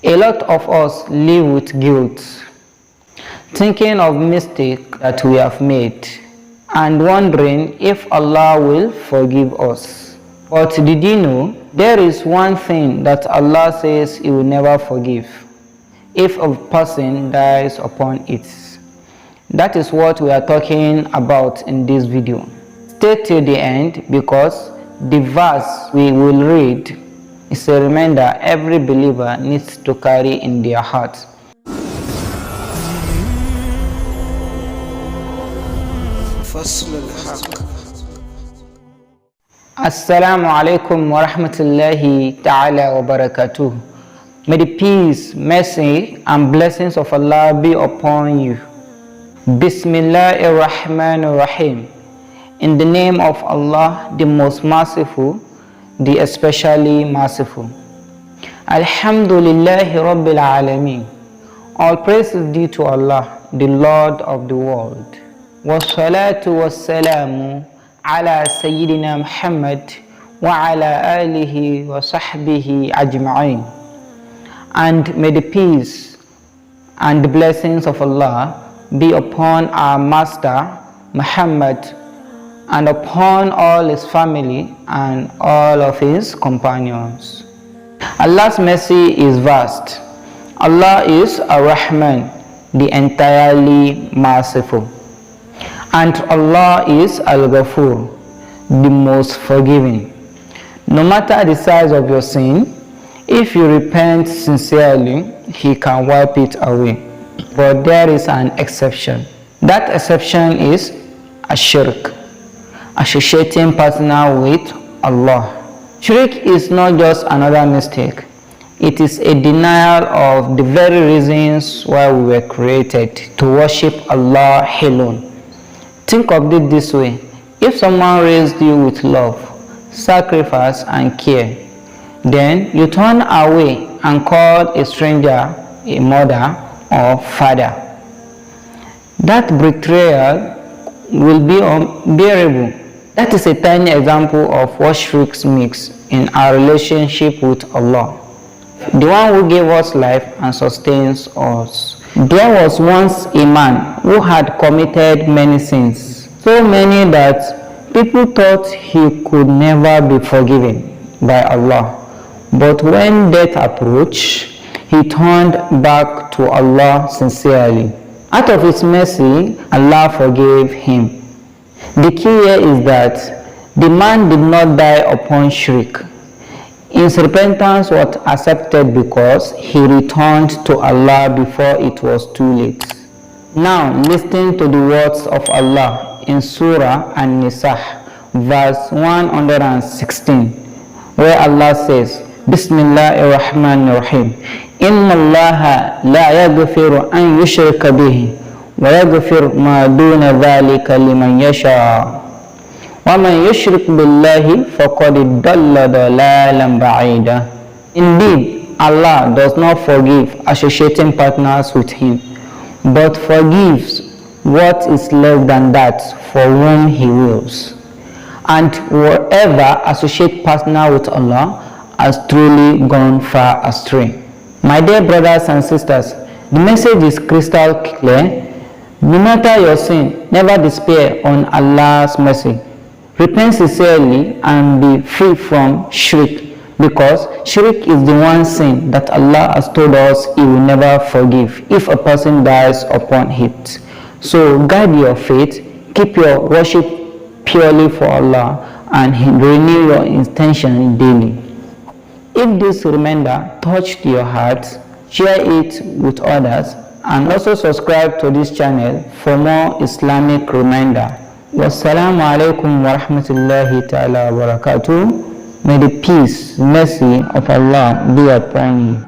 A lot of us live with guilt, thinking of mistakes that we have made and wondering if Allah will forgive us. But did you know there is one thing that Allah says He will never forgive if a person dies upon it? That is what we are talking about in this video. Stay till the end because the verse we will read is a reminder every believer needs to carry in their heart. Assalāmu ʿalaykum wa rahmatullāhi wa barakātuh. May the peace, mercy and blessings of Allah be upon you. Bismillahir-Rahmanir-Rahim. In the name of Allah, the most merciful, the especially merciful. Alhamdulillahi Rabbil Alameen. All praise is due to Allah, the Lord of the world. Wassalatu wassalamu ala Sayyidina Muhammad wa ala alihi wa sahbihi ajma'in. And may the peace and the blessings of Allah be upon our Master Muhammad and upon all his family and all of his companions. Allah's mercy is vast. Allah is Ar-Rahman, the entirely merciful. And Allah is Al-Ghafur, the most forgiving. No matter the size of your sin, if you repent sincerely, He can wipe it away. But there is an exception. That exception is a shirk, associating partner with Allah. Shirk is not just another mistake. It is a denial of the very reasons why we were created, to worship Allah alone. Think of it this way. If someone raised you with love, sacrifice and care, then you turn away and call a stranger a mother or father, that betrayal will be unbearable. That is a tiny example of what shirk makes in our relationship with Allah, the one who gave us life and sustains us. There was once a man who had committed many sins, so many that people thought he could never be forgiven by Allah. But when death approached, he turned back to Allah sincerely. Out of His mercy, Allah forgave him. The key here is that the man did not die upon shirk. His repentance was accepted because he returned to Allah before it was too late. Now listen to the words of Allah in Surah An-Nisā, verse 116, where Allah says, Bismillahir-Rahmanir-Rahim. Inna Allaha la yaghfiru an yushraka bihi wa yaghfir ma duna dhalika liman yasha. Wa man yushrik billahi faqad dalla dalalan ba'ida. Indeed, Allah does not forgive associating partners with Him, but forgives what is less than that for whom He wills. And whoever associates partner with Allah has truly gone far astray. My dear brothers and sisters, the message is crystal clear. No matter your sin, never despair on Allah's mercy. Repent sincerely and be free from shirk, because shirk is the one sin that Allah has told us He will never forgive if a person dies upon it. So guide your faith, keep your worship purely for Allah, and renew your intention daily. If this reminder touched your heart, share it with others, and also subscribe to this channel for more Islamic reminder. Wassalamu alaikum wa rahmatullāhi wa barakātuh. May the peace, mercy of Allah be upon you.